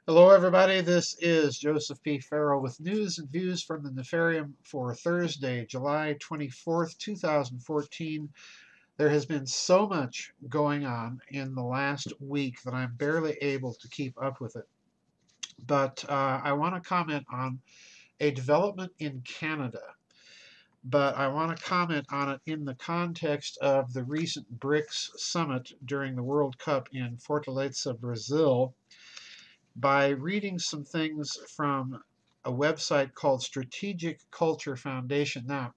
Hello, everybody. This is Joseph P. Farrell with news and views from the Nefarium for Thursday, July 24th, 2014. There has been so much going on in the last week that I'm barely able to keep up with it. But I want to comment on a development in Canada. But I want to comment on it in the context of the recent BRICS summit during the World Cup in Fortaleza, Brazil, by reading some things from a website called Strategic Culture Foundation. Now,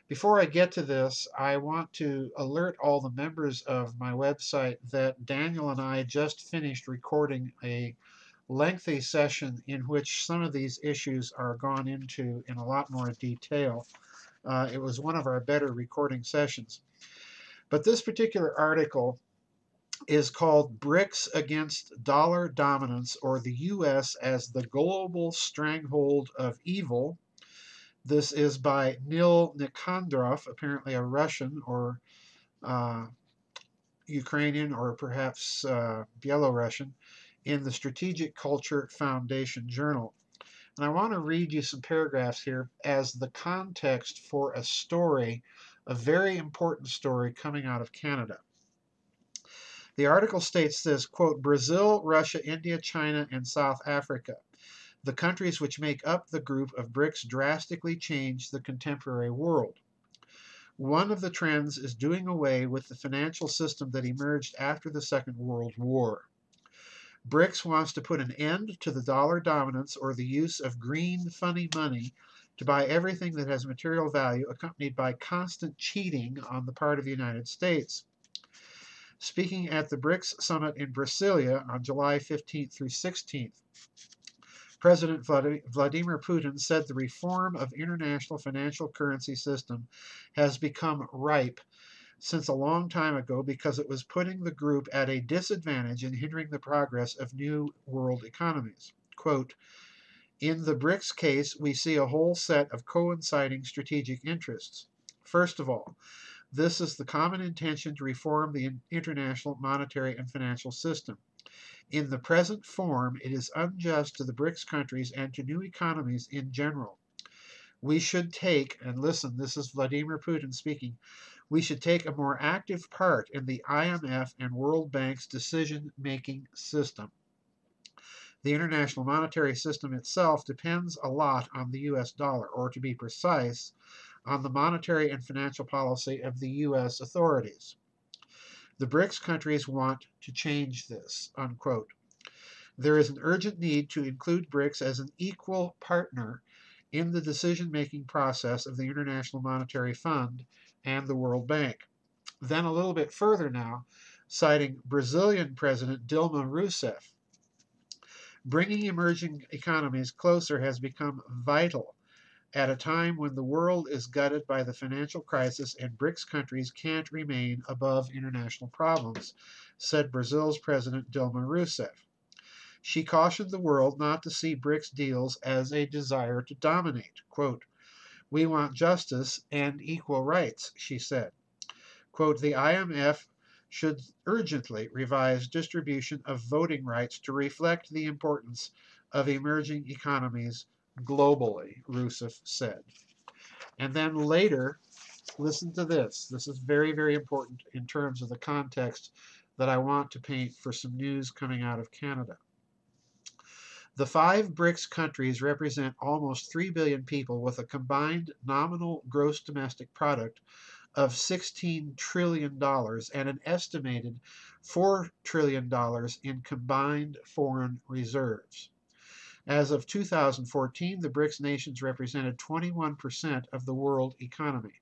before I get to this, I want to alert all the members of my website that Daniel and I just finished recording a lengthy session in which some of these issues are gone into in a lot more detail. It was one of our better recording sessions. But this particular article is called BRICS Against Dollar Dominance, or the U.S. as the Global Stranglehold of Evil. This is by Nil Nikandrov, apparently a Russian or uh, Ukrainian or perhaps Belarusian, in the Strategic Culture Foundation Journal. And I want to read you some paragraphs here as the context for a story, a very important story coming out of Canada. The article states this, quote, Brazil, Russia, India, China, and South Africa, the countries which make up the group of BRICS, drastically changed the contemporary world. One of the trends is doing away with the financial system that emerged after the Second World War. BRICS wants to put an end to the dollar dominance or the use of green, funny money to buy everything that has material value, accompanied by constant cheating on the part of the United States. Speaking at the BRICS summit in Brasilia on July 15th through 16th, President Vladimir Putin said the reform of international financial currency system has become ripe since a long time ago because it was putting the group at a disadvantage and hindering the progress of new world economies. Quote, in the BRICS case, we see a whole set of coinciding strategic interests. First of all, this is the common intention to reform the international monetary and financial system. In the present form, it is unjust to the BRICS countries and to new economies in general. We should take, and listen, this is Vladimir Putin speaking, we should take a more active part in the IMF and World Bank's decision-making system. The international monetary system itself depends a lot on the US dollar, or to be precise, on the monetary and financial policy of the U.S. authorities. The BRICS countries want to change this, unquote. There is an urgent need to include BRICS as an equal partner in the decision-making process of the International Monetary Fund and the World Bank. Then a little bit further now, citing Brazilian President Dilma Rousseff, bringing emerging economies closer has become vital at a time when the world is gutted by the financial crisis and BRICS countries can't remain above international problems, said Brazil's President Dilma Rousseff. She cautioned the world not to see BRICS deals as a desire to dominate. Quote, we want justice and equal rights, she said. Quote, the IMF should urgently revise distribution of voting rights to reflect the importance of emerging economies globally, Rousseff said. And then later, listen to this. This is very, very important in terms of the context that I want to paint for some news coming out of Canada. The 5 BRICS countries represent almost 3 billion people with a combined nominal gross domestic product of $16 trillion and an estimated $4 trillion in combined foreign reserves. As of 2014, the BRICS nations represented 21% of the world economy.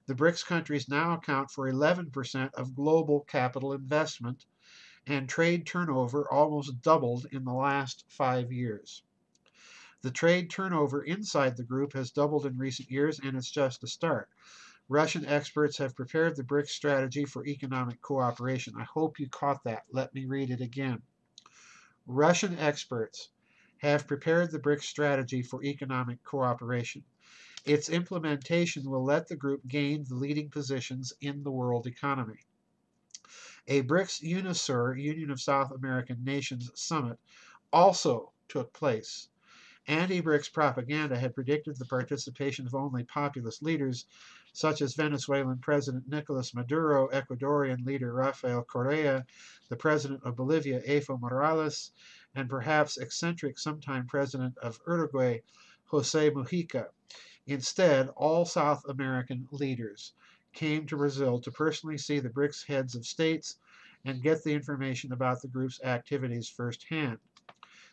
The BRICS countries now account for 11% of global capital investment, and trade turnover almost doubled in the last 5 years. The trade turnover inside the group has doubled in recent years, and it's just a start. Russian experts have prepared the BRICS strategy for economic cooperation. I hope you caught that. Let me read it again. Russian experts have prepared the BRICS strategy for economic cooperation. Its implementation will let the group gain the leading positions in the world economy. A BRICS UNISUR, Union of South American Nations Summit, also took place. Anti-BRICS propaganda had predicted the participation of only populist leaders, such as Venezuelan President Nicolas Maduro, Ecuadorian leader Rafael Correa, the president of Bolivia, Evo Morales, and perhaps eccentric sometime president of Uruguay, Jose Mujica. Instead, all South American leaders came to Brazil to personally see the BRICS heads of states and get the information about the group's activities firsthand.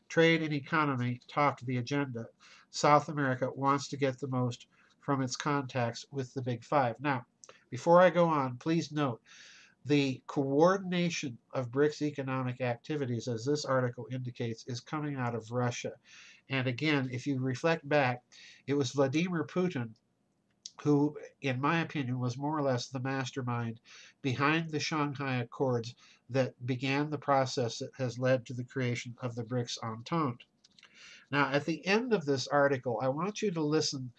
Trade and economy topped the agenda. South America wants to get the most from its contacts with the Big Five. Now, before I go on, please note the coordination of BRICS economic activities, as this article indicates, is coming out of Russia. And again, if you reflect back, it was Vladimir Putin who, in my opinion, was more or less the mastermind behind the Shanghai Accords that began the process that has led to the creation of the BRICS Entente. Now, at the end of this article, I want you to listen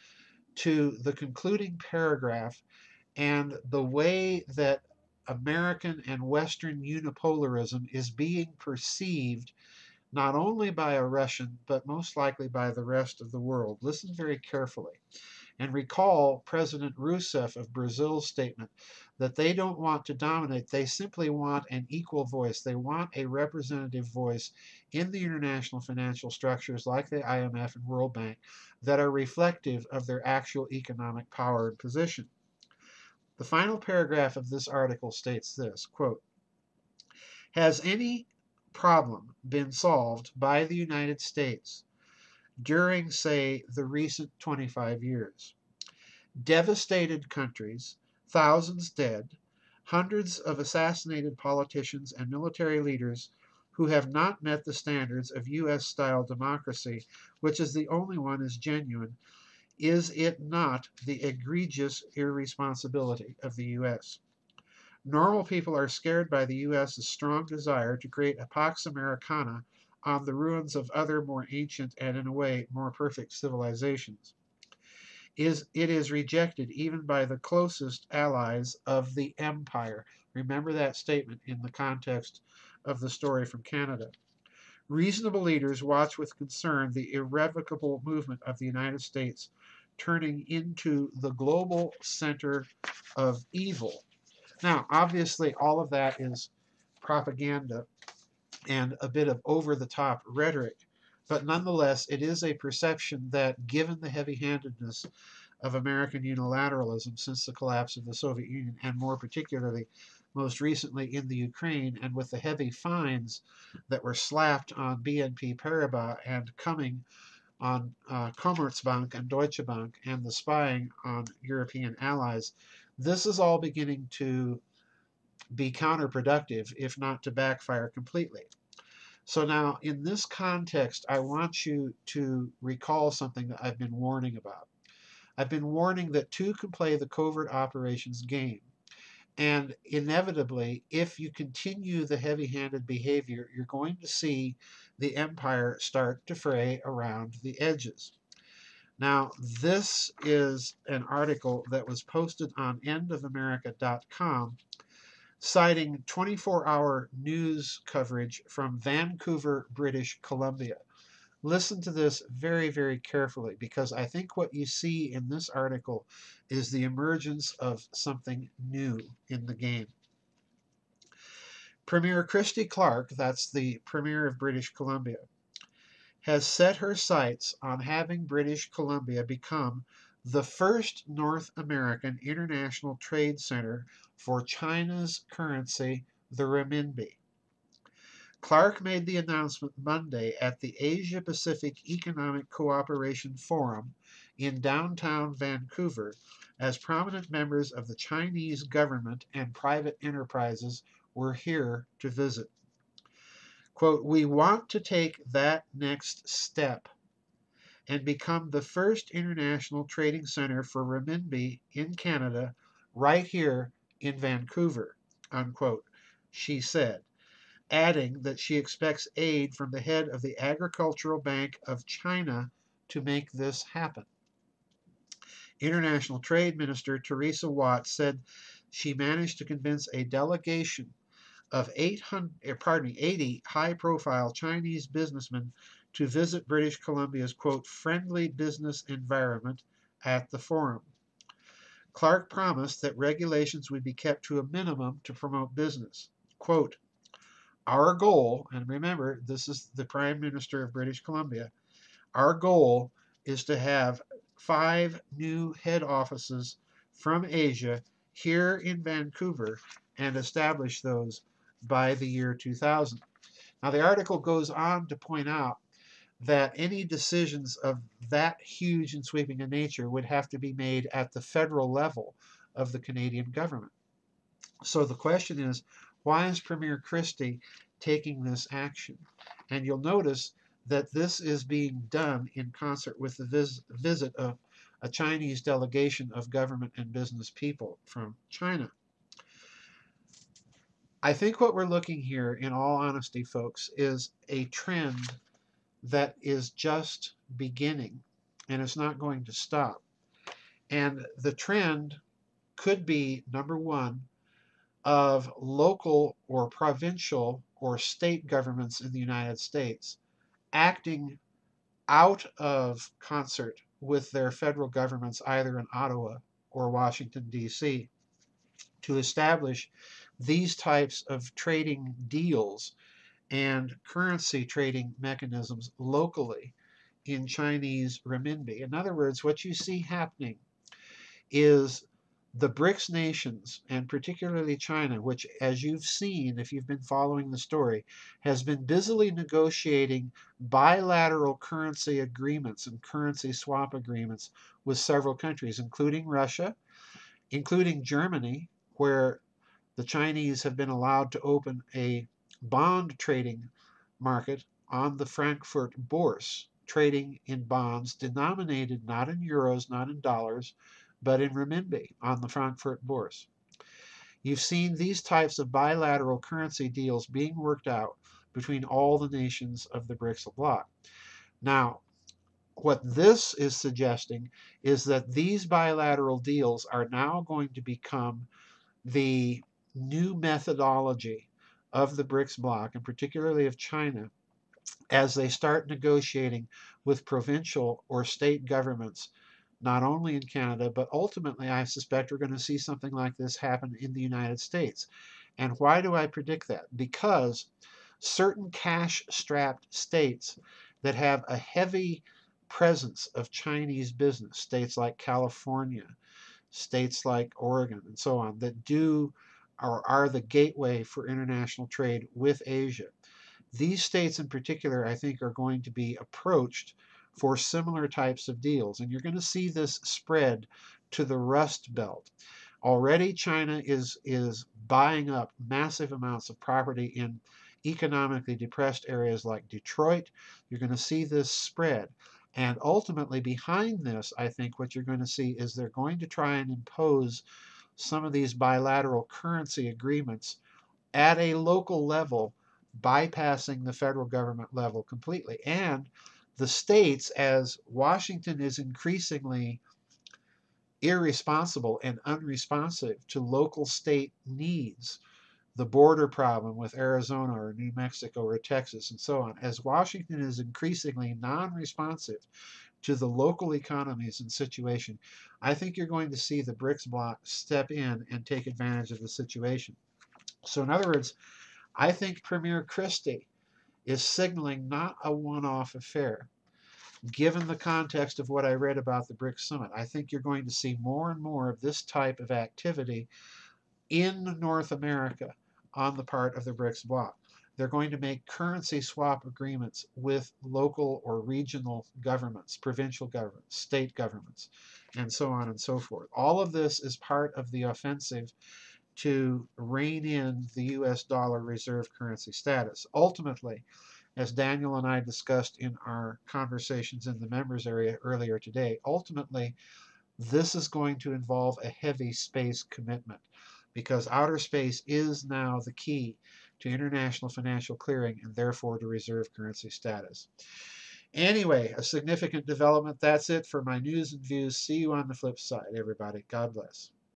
to the concluding paragraph and the way that American and Western unipolarism is being perceived not only by a Russian, but most likely by the rest of the world. Listen very carefully. And recall President Rousseff of Brazil's statement that they don't want to dominate, they simply want an equal voice. They want a representative voice in the international financial structures like the IMF and World Bank that are reflective of their actual economic power and position. The final paragraph of this article states this, quote, "Has any problem been solved by the United States during, say, the recent 25 years? Devastated countries, thousands dead, hundreds of assassinated politicians and military leaders who have not met the standards of U.S.-style democracy, which is the only one is genuine. Is it not the egregious irresponsibility of the U.S.? Normal people are scared by the U.S.'s strong desire to create a Pax Americana on the ruins of other more ancient and, in a way, more perfect civilizations. It is rejected even by the closest allies of the empire." Remember that statement in the context of the story from Canada. "Reasonable leaders watch with concern the irrevocable movement of the United States turning into the global center of evil." Now, obviously, all of that is propaganda and a bit of over-the-top rhetoric, but nonetheless, it is a perception that, given the heavy-handedness of American unilateralism since the collapse of the Soviet Union, and more particularly, most recently in the Ukraine, and with the heavy fines that were slapped on BNP Paribas and coming on Commerzbank and Deutsche Bank, and the spying on European allies, this is all beginning to be counterproductive, if not to backfire completely. So now, in this context, I want you to recall something that I've been warning about. I've been warning that two can play the covert operations game. And inevitably, if you continue the heavy-handed behavior, you're going to see the empire start to fray around the edges. Now, this is an article that was posted on endofamerica.com citing 24-hour news coverage from Vancouver, British Columbia. Listen to this very, very carefully, because I think what you see in this article is the emergence of something new in the game. Premier Christy Clark, that's the Premier of British Columbia, has set her sights on having British Columbia become the first North American international trade center for China's currency, the renminbi. Clark made the announcement Monday at the Asia-Pacific Economic Cooperation Forum in downtown Vancouver as prominent members of the Chinese government and private enterprises were here to visit. Quote, "We want to take that next step and become the first international trading center for renminbi in Canada right here in Vancouver," unquote, she said, adding that she expects aid from the head of the Agricultural Bank of China to make this happen. International Trade Minister Teresa Watt said she managed to convince a delegation of 80 high-profile Chinese businessmen to visit British Columbia's, quote, friendly business environment at the forum. Clark promised that regulations would be kept to a minimum to promote business. Quote, our goal, and remember, this is the Prime Minister of British Columbia, our goal is to have 5 new head offices from Asia here in Vancouver and establish those by the year 2000. Now, the article goes on to point out that any decisions of that huge and sweeping a nature would have to be made at the federal level of the Canadian government. So the question is, why is Premier Christie taking this action? And you'll notice that this is being done in concert with the visit of a Chinese delegation of government and business people from China. I think what we're looking here, in all honesty, folks, is a trend that is just beginning, and it's not going to stop. And the trend could be, number one, of local or provincial or state governments in the United States acting out of concert with their federal governments, either in Ottawa or Washington, D.C., to establish these types of trading deals and currency trading mechanisms locally in Chinese renminbi. In other words, what you see happening is the BRICS nations, and particularly China, which, as you've seen, if you've been following the story, has been busily negotiating bilateral currency agreements and currency swap agreements with several countries, including Russia, including Germany, where the Chinese have been allowed to open a bond trading market on the Frankfurt Bourse, trading in bonds denominated not in euros, not in dollars, but in renminbi on the Frankfurt Bourse. You've seen these types of bilateral currency deals being worked out between all the nations of the BRICS bloc. Now, what this is suggesting is that these bilateral deals are now going to become the new methodology of the BRICS bloc, and particularly of China, as they start negotiating with provincial or state governments, not only in Canada, but ultimately I suspect we're going to see something like this happen in the United States. And why do I predict that? Because certain cash-strapped states that have a heavy presence of Chinese business, states like California, states like Oregon, and so on, that do or are the gateway for international trade with Asia. These states in particular, I think, are going to be approached for similar types of deals. And you're going to see this spread to the Rust Belt. Already China is buying up massive amounts of property in economically depressed areas like Detroit. You're going to see this spread. And ultimately behind this, I think what you're going to see is they're going to try and impose some of these bilateral currency agreements at a local level, bypassing the federal government level completely. And the states, as Washington is increasingly irresponsible and unresponsive to local state needs, the border problem with Arizona or New Mexico or Texas and so on, as Washington is increasingly non-responsive to the local economies and situation, I think you're going to see the BRICS bloc step in and take advantage of the situation. So in other words, I think Premier Christie is signaling not a one-off affair. Given the context of what I read about the BRICS summit, I think you're going to see more and more of this type of activity in North America on the part of the BRICS bloc. They're going to make currency swap agreements with local or regional governments, provincial governments, state governments, and so on and so forth. All of this is part of the offensive to rein in the US dollar reserve currency status. Ultimately, as Daniel and I discussed in our conversations in the members area earlier today, ultimately, this is going to involve a heavy space commitment, because outer space is now the key to international financial clearing and therefore to reserve currency status. Anyway, a significant development. That's it for my news and views. See you on the flip side, everybody. God bless.